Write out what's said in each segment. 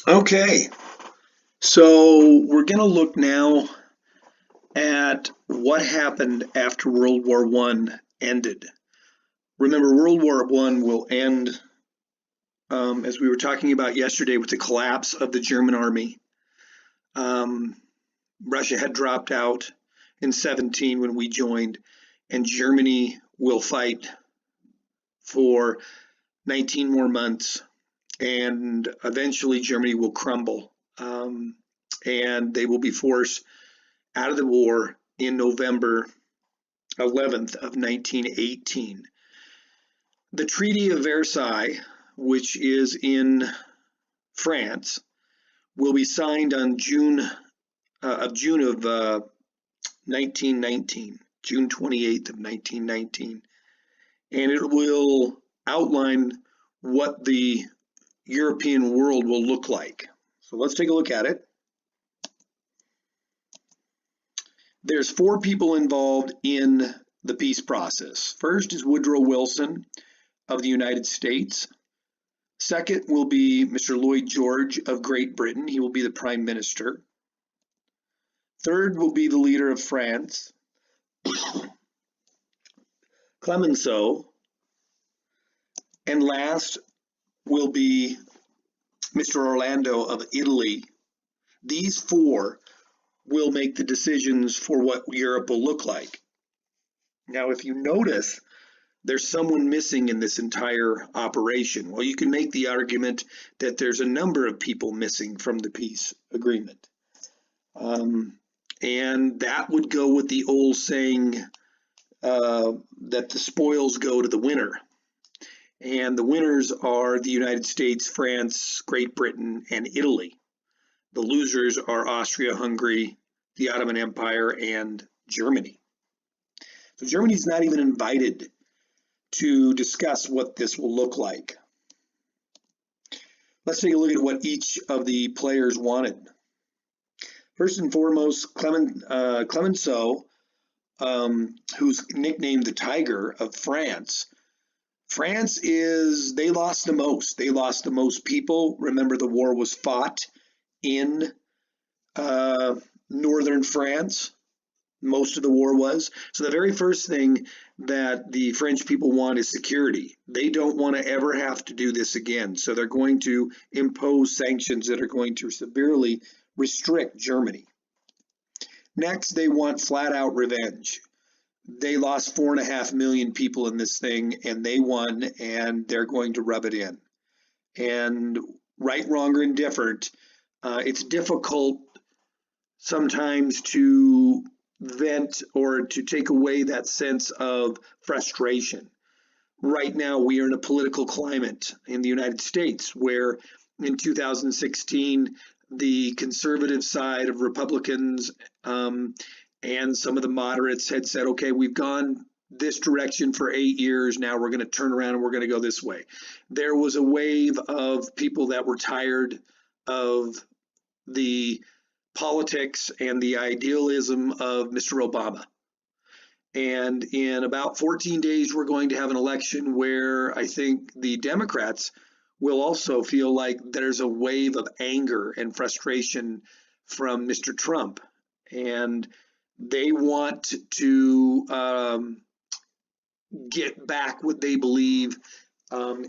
Okay, so we're going to look now at what happened after World War One ended. Remember, World War One will end, as we were talking about yesterday, with the collapse of the German army. Um, Russia had dropped out in 17 when we joined, and Germany will fight for 19 more months, and eventually Germany will crumble, and they will be forced out of the war in November 11th of 1918. The Treaty of Versailles, which is in France, will be signed on June of 1919, June 28th of 1919, and it will outline what the European world will look like. So let's take a look at it. There's four people involved in the peace process. First is Woodrow Wilson of the United States. Second will be Mr. Lloyd George of Great Britain. He will be the Prime Minister. Third will be the leader of France, Clemenceau. And last will be Mr. Orlando of Italy. These four will make the decisions for what Europe will look like. Now, if you notice, there's someone missing in this entire operation. Well, you can make the argument that there's a number of people missing from the peace agreement. And that would go with the old saying that the spoils go to the winner. And the winners are the United States, France, Great Britain, and Italy. The losers are Austria-Hungary, the Ottoman Empire, and Germany. So Germany's not even invited to discuss what this will look like. Let's take a look at what each of the players wanted. First and foremost, Clemenceau, who's nicknamed the Tiger of France. France they lost the most. They lost the most people. Remember, the war was fought in northern France. Most of the war was. So the very first thing that the French people want is security. They don't want to ever have to do this again. So they're going to impose sanctions that are going to severely restrict Germany. Next, they want flat out revenge. They lost 4.5 million people in this thing, and they won, and they're going to rub it in. And right, wrong, or indifferent, it's difficult sometimes to vent or to take away that sense of frustration. Right now, we are in a political climate in the United States where in 2016, the conservative side of Republicans and some of the moderates had said, okay, we've gone this direction for 8 years. Now we're going to turn around and we're going to go this way. There was a wave of people that were tired of the politics and the idealism of Mr. Obama. And in about 14 days, we're going to have an election where I think the Democrats will also feel like there's a wave of anger and frustration from Mr. Trump. And they want to get back what they believe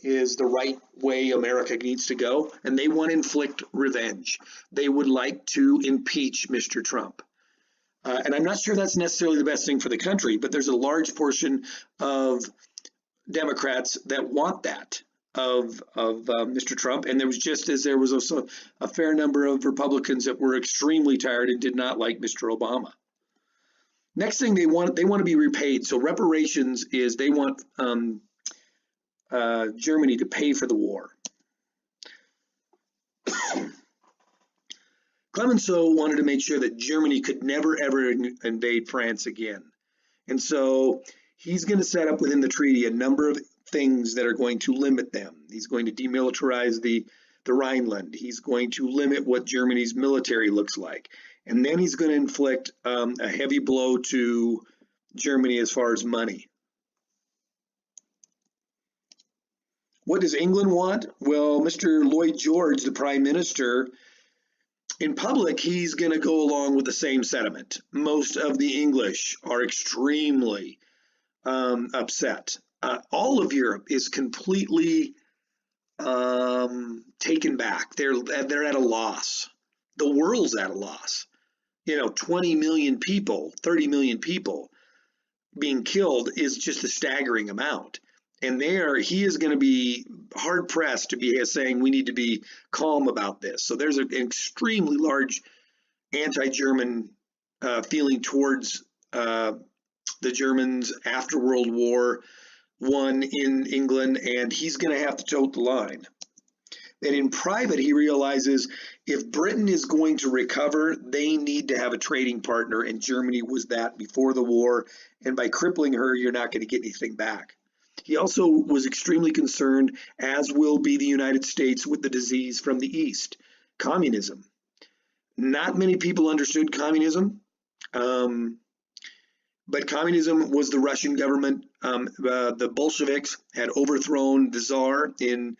is the right way America needs to go, and they want to inflict revenge. They would like to impeach Mr. Trump. And I'm not sure that's necessarily the best thing for the country, but there's a large portion of Democrats that want that of Mr. Trump. And there was also a fair number of Republicans that were extremely tired and did not like Mr. Obama. Next thing they want to be repaid. So reparations is they want Germany to pay for the war. Clemenceau wanted to make sure that Germany could never ever invade France again. And so he's going to set up within the treaty a number of things that are going to limit them. He's going to demilitarize the Rhineland. He's going to limit what Germany's military looks like. And then he's going to inflict a heavy blow to Germany as far as money. What does England want? Well, Mr. Lloyd George, the Prime Minister, in public, he's going to go along with the same sentiment. Most of the English are extremely upset. All of Europe is completely taken back. They're at a loss. The world's at a loss. 20 million people, 30 million people being killed is just a staggering amount. And he is going to be hard pressed to be saying we need to be calm about this. So there's an extremely large anti-German feeling towards the Germans after World War I in England, and he's going to have to tote the line. And in private, he realizes if Britain is going to recover, they need to have a trading partner, and Germany was that before the war, and by crippling her, you're not going to get anything back. He also was extremely concerned, as will be the United States, with the disease from the East, communism. Not many people understood communism, but communism was the Russian government. The Bolsheviks had overthrown the Tsar in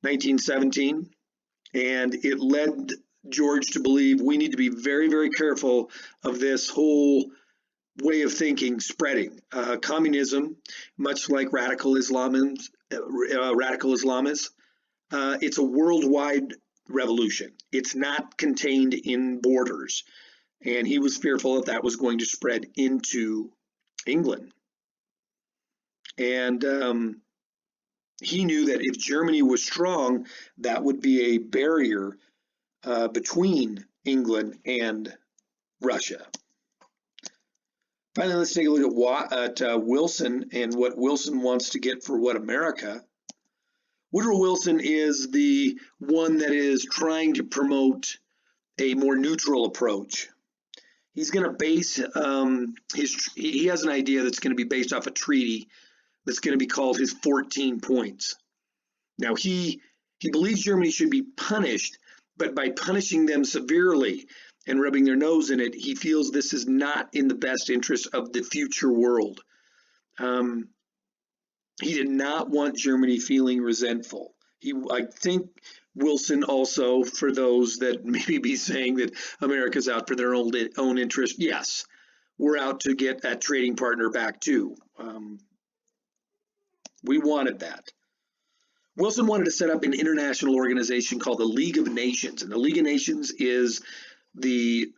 1917, and it led George to believe we need to be very, very careful of this whole way of thinking spreading. Communism, much like radical Islamists, it's a worldwide revolution. It's not contained in borders. And he was fearful that was going to spread into England. And he knew that if Germany was strong, that would be a barrier between England and Russia. Finally, let's take a look at Wilson and what Wilson wants to get for what America. Woodrow Wilson is the one that is trying to promote a more neutral approach. He's going to base he has an idea that's going to be based off a treaty that's going to be called his 14 points. Now, he believes Germany should be punished, but by punishing them severely and rubbing their nose in it, he feels this is not in the best interest of the future world. He did not want Germany feeling resentful. I think Wilson also, for those that maybe be saying that America's out for their own interest, yes, we're out to get that trading partner back too. We wanted that. Wilson wanted to set up an international organization called the League of Nations, and the League of Nations is the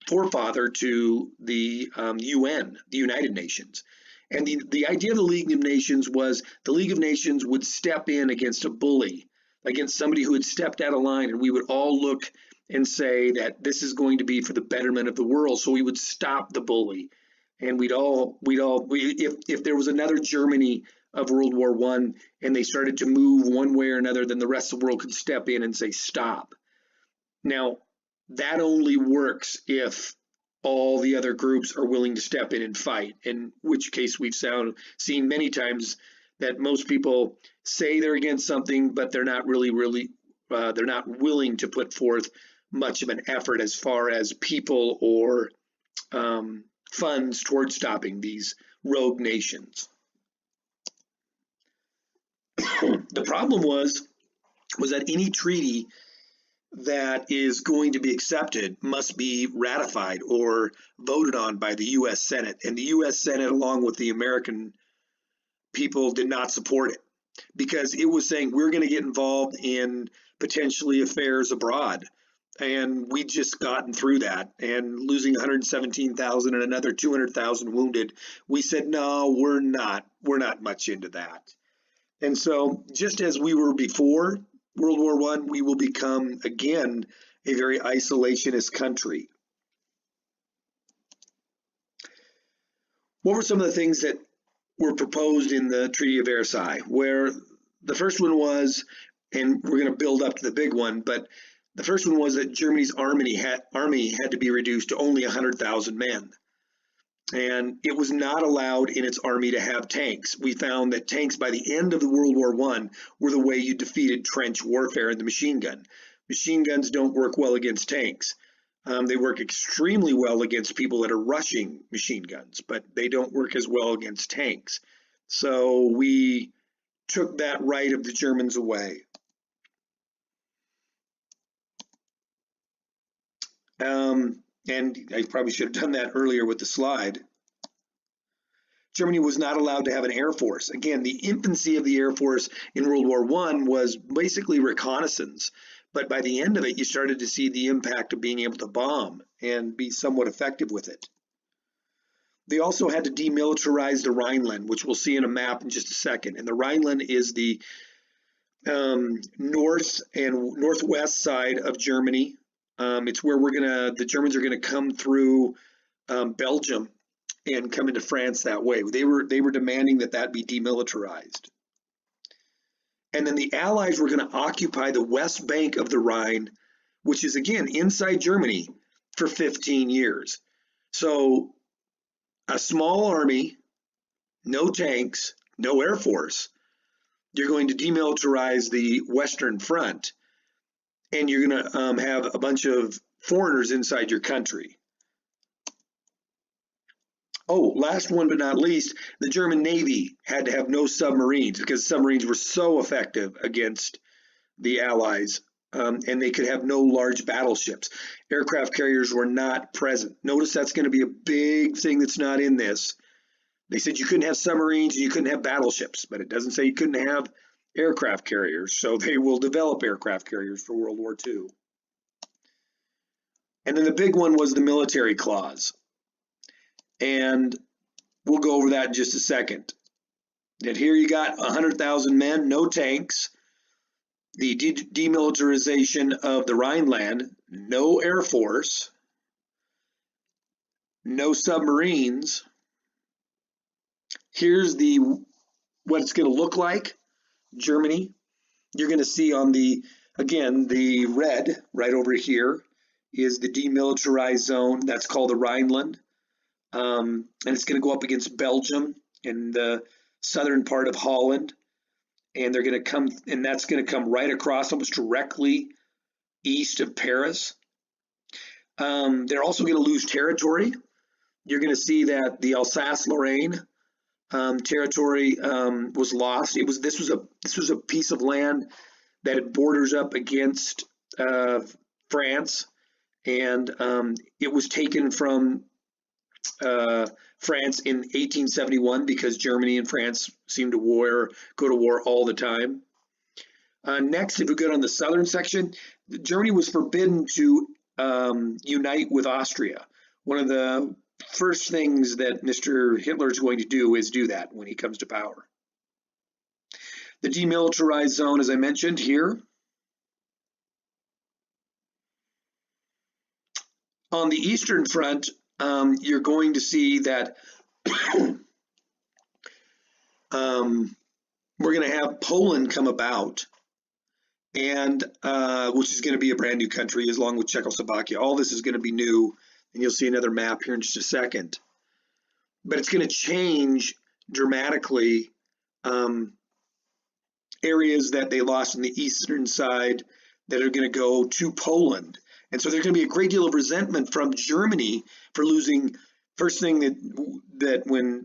forefather to the UN, the United Nations. And the idea of the League of Nations was the League of Nations would step in against a bully, against somebody who had stepped out of line, and we would all look and say that this is going to be for the betterment of the world. So we would stop the bully, and if there was another Germany of World War I and they started to move one way or another, then the rest of the world could step in and say stop. Now, that only works if all the other groups are willing to step in and fight, in which case we've seen many times that most people say they're against something, but they're not they're not willing to put forth much of an effort as far as people or funds towards stopping these rogue nations. The problem was that any treaty that is going to be accepted must be ratified or voted on by the U.S. Senate. And the U.S. Senate, along with the American people, did not support it because it was saying we're going to get involved in potentially affairs abroad. And we just gotten through that and losing 117,000 and another 200,000 wounded. We said, no, we're not much into that. And so just as we were before World War I, we will become, again, a very isolationist country. What were some of the things that were proposed in the Treaty of Versailles? Where the first one was, and we're going to build up to the big one, but the first one was that Germany's army had to be reduced to only 100,000 men. And it was not allowed in its army to have tanks. We found that tanks by the end of the World War I were the way you defeated trench warfare and the machine gun. Machine guns don't work well against tanks. They work extremely well against people that are rushing machine guns, but they don't work as well against tanks. So we took that right of the Germans away. And I probably should have done that earlier with the slide. Germany was not allowed to have an air force. Again, the infancy of the Air Force in World War I was basically reconnaissance. But by the end of it, you started to see the impact of being able to bomb and be somewhat effective with it. They also had to demilitarize the Rhineland, which we'll see in a map in just a second. And the Rhineland is the north and northwest side of Germany. It's where the Germans are gonna come through Belgium and come into France that way. They were demanding that be demilitarized. And then the Allies were going to occupy the west bank of the Rhine, which is again inside Germany, for 15 years. So a small army, no tanks, no air force. You're going to demilitarize the Western Front, and you're going to have a bunch of foreigners inside your country. Oh, last one but not least, the German Navy had to have no submarines because submarines were so effective against the Allies, and they could have no large battleships. Aircraft carriers were not present. Notice that's going to be a big thing that's not in this. They said you couldn't have submarines and you couldn't have battleships, but it doesn't say you couldn't have aircraft carriers, so they will develop aircraft carriers for World War II. And then the big one was the military clause. And we'll go over that in just a second. And here you got 100,000 men, no tanks, the demilitarization of the Rhineland, no air force, no submarines. Here's what it's going to look like, Germany. You're going to see on the red right over here is the demilitarized zone. That's called the Rhineland. And it's going to go up against Belgium and the southern part of Holland, and they're going to come, and that's going to come right across, almost directly east of Paris. They're also going to lose territory. You're going to see that the Alsace-Lorraine territory was lost. This was a piece of land that it borders up against France, and it was taken from France in 1871 because Germany and France seemed to go to war all the time. Next, if we go on the southern section, Germany was forbidden to unite with Austria. One of the first things that Mr. Hitler is going to do is do that when he comes to power. The demilitarized zone, as I mentioned here. On the Eastern Front, you're going to see that we're going to have Poland come about, and which is going to be a brand new country, along with Czechoslovakia. All this is going to be new, and you'll see another map here in just a second. But it's going to change dramatically areas that they lost on the eastern side that are going to go to Poland. And so there's going to be a great deal of resentment from Germany for losing. First thing that when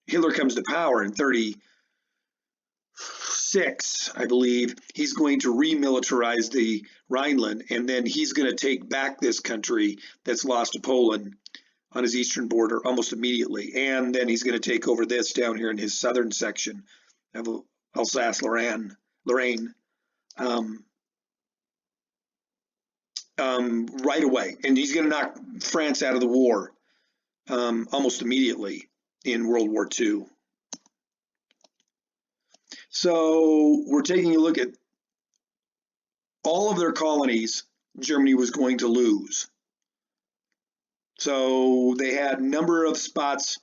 Hitler comes to power in 1936, I believe, he's going to remilitarize the Rhineland, and then he's going to take back this country that's lost to Poland on his eastern border almost immediately. And then he's going to take over this down here in his southern section of Alsace-Lorraine. Right away, and he's going to knock France out of the war almost immediately in World War II. So we're taking a look at all of their colonies Germany was going to lose. So they had a number of spots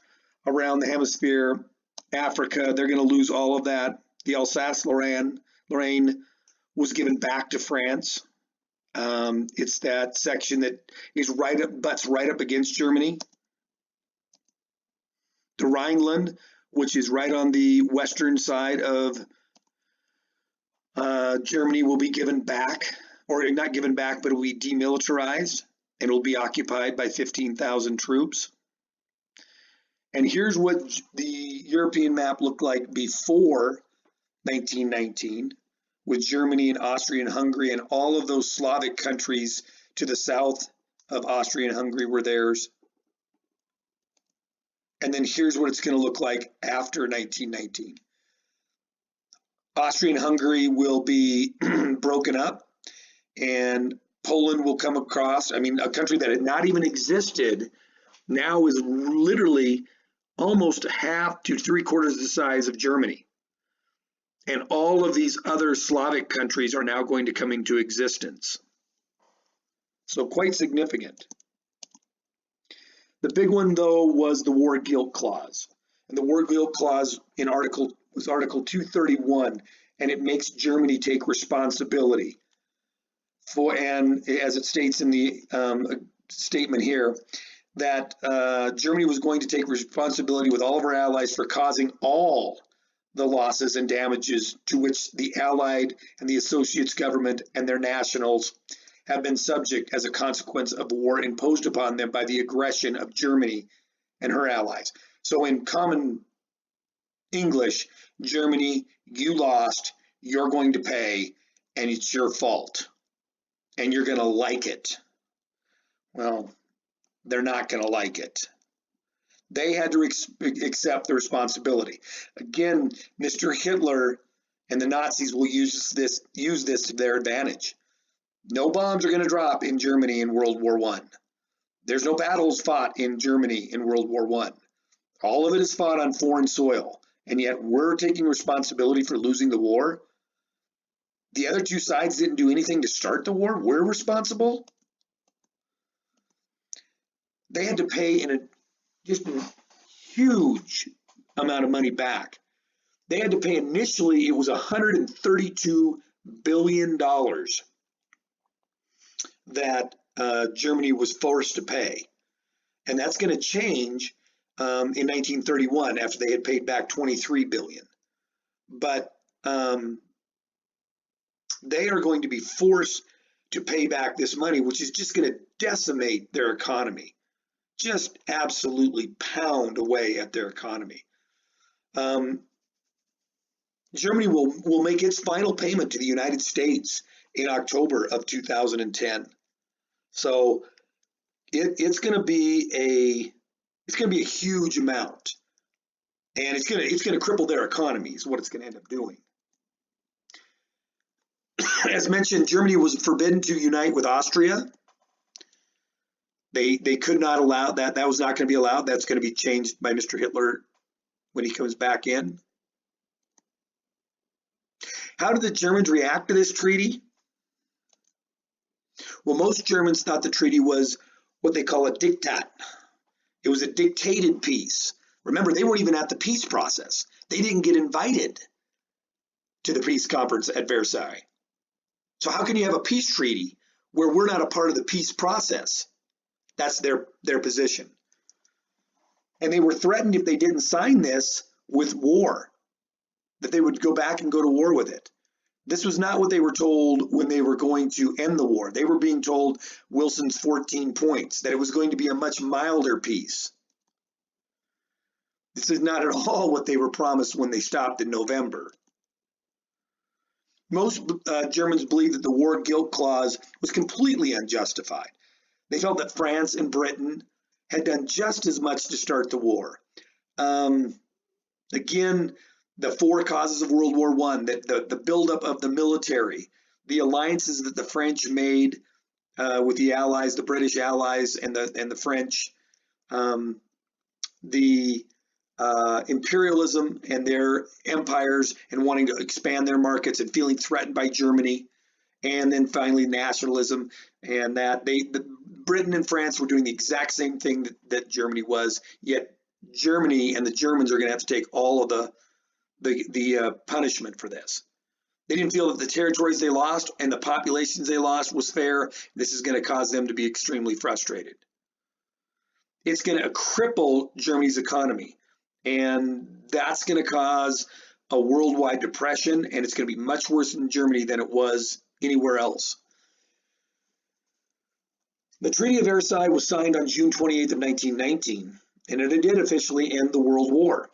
around the hemisphere. Africa, they're going to lose all of that. The Alsace-Lorraine was given back to France. It's that section that is butts right up against Germany. The Rhineland, which is right on the western side of Germany, will be given back, or not given back, but it will be demilitarized, and it will be occupied by 15,000 troops. And here's what the European map looked like before 1919, with Germany and Austria and Hungary, and all of those Slavic countries to the south of Austria and Hungary were theirs. And then here's what it's going to look like after 1919. Austria and Hungary will be broken up, and Poland will come across. I mean, a country that had not even existed now is literally almost half to 3/4 the size of Germany. And all of these other Slavic countries are now going to come into existence. So quite significant. The big one, though, was the War Guilt Clause. And the War Guilt Clause in Article 231, and it makes Germany take responsibility for, and as it states in the statement here, that Germany was going to take responsibility with all of her allies for causing all the losses and damages to which the Allied and the Associates government and their nationals have been subject as a consequence of war imposed upon them by the aggression of Germany and her allies. So in common English, Germany, you lost, you're going to pay, and it's your fault, and you're going to like it. Well, they're not going to like it. They had to accept the responsibility. Again, Mr. Hitler and the Nazis will use this to their advantage. No bombs are going to drop in Germany in World War I. There's no battles fought in Germany in World War I. All of it is fought on foreign soil, and yet we're taking responsibility for losing the war. The other two sides didn't do anything to start the war. We're responsible. They had to pay just a huge amount of money back. They had to pay initially, it was $132 billion that Germany was forced to pay. And that's going to change in 1931 after they had paid back $23 billion. But they are going to be forced to pay back this money, which is just going to decimate their economy. Just absolutely pound away at their economy. Germany will make its final payment to the United States in October of 2010. So it's going to be a huge amount, and it's going to cripple their economy is what it's going to end up doing. As mentioned, Germany was forbidden to unite with Austria. They could not allow that. That was not going to be allowed. That's going to be changed by Mr. Hitler when he comes back in. How did the Germans react to this treaty? Well, most Germans thought the treaty was what they call a diktat. It was a dictated peace. Remember, they weren't even at the peace process. They didn't get invited to the peace conference at Versailles. So how can you have a peace treaty where we're not a part of the peace process? That's their position. And they were threatened if they didn't sign this with war, that they would go back and go to war with it. This was not what they were told when they were going to end the war. They were being told Wilson's 14 points, that it was going to be a much milder peace. This is not at all what they were promised when they stopped in November. Most Germans believed that the War Guilt Clause was completely unjustified. They felt that France and Britain had done just as much to start the war. Again, the four causes of World War I, the buildup of the military, the alliances that the French made with the Allies, the British Allies and the French, the imperialism and their empires and wanting to expand their markets and feeling threatened by Germany, and then finally nationalism, and that Britain and France were doing the exact same thing that Germany was, yet Germany and the Germans are going to have to take all of the punishment for this. They didn't feel that the territories they lost and the populations they lost was fair. This is going to cause them to be extremely frustrated. It's going to cripple Germany's economy, and that's going to cause a worldwide depression, and it's going to be much worse in Germany than it was anywhere else. The Treaty of Versailles was signed on June 28th of 1919, and it did officially end the World War.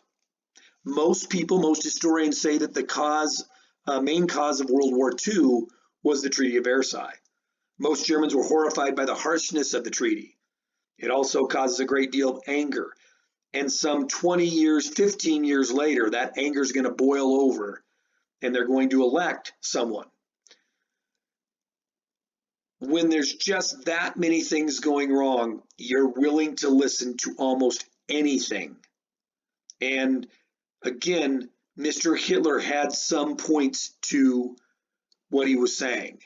Most people, most historians say that the main cause of World War II was the Treaty of Versailles. Most Germans were horrified by the harshness of the treaty. It also causes a great deal of anger. And some 20 years, 15 years later, that anger is going to boil over and they're going to elect someone. When there's just that many things going wrong, you're willing to listen to almost anything. And again, Mr. Hitler had some points to what he was saying.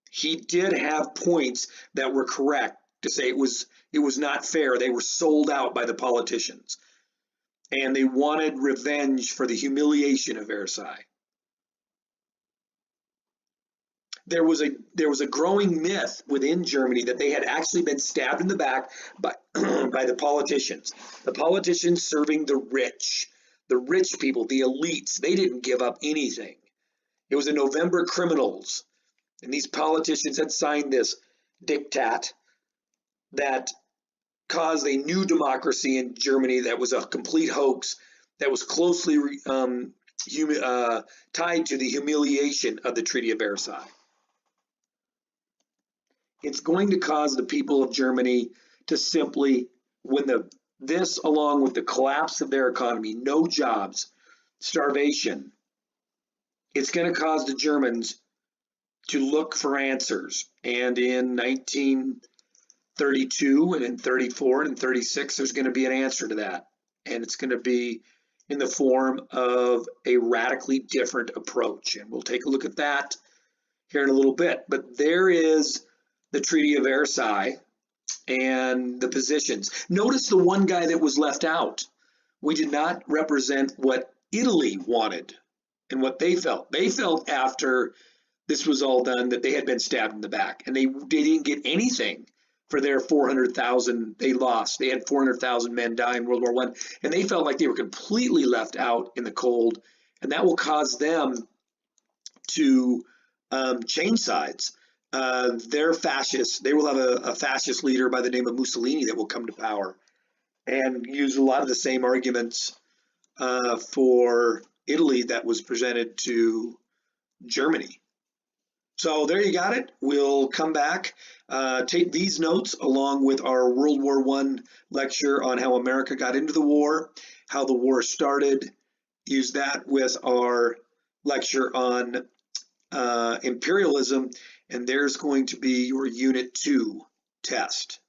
He did have points that were correct to say it was not fair. They were sold out by the politicians, and they wanted revenge for the humiliation of Versailles. There was a growing myth within Germany that they had actually been stabbed in the back by by the politicians serving the rich people, the elites. They didn't give up anything. It was the November criminals, and these politicians had signed this diktat that caused a new democracy in Germany that was a complete hoax, that was closely tied to the humiliation of the Treaty of Versailles. It's going to cause the people of Germany to simply, this along with the collapse of their economy, no jobs, starvation, it's going to cause the Germans to look for answers. And in 1932 and in 34 and 36, there's going to be an answer to that. And it's going to be in the form of a radically different approach. And we'll take a look at that here in a little bit. But there is the Treaty of Versailles and the positions. Notice the one guy that was left out. We did not represent what Italy wanted and what they felt. They felt after this was all done that they had been stabbed in the back, and they didn't get anything for their 400,000 they lost. They had 400,000 men die in World War I, and they felt like they were completely left out in the cold, and that will cause them to change sides. They're fascists. They will have a fascist leader by the name of Mussolini that will come to power and use a lot of the same arguments for Italy that was presented to Germany. So there you got it. We'll come back, take these notes along with our World War I lecture on how America got into the war, how the war started, use that with our lecture on imperialism, and there's going to be your Unit 2 test.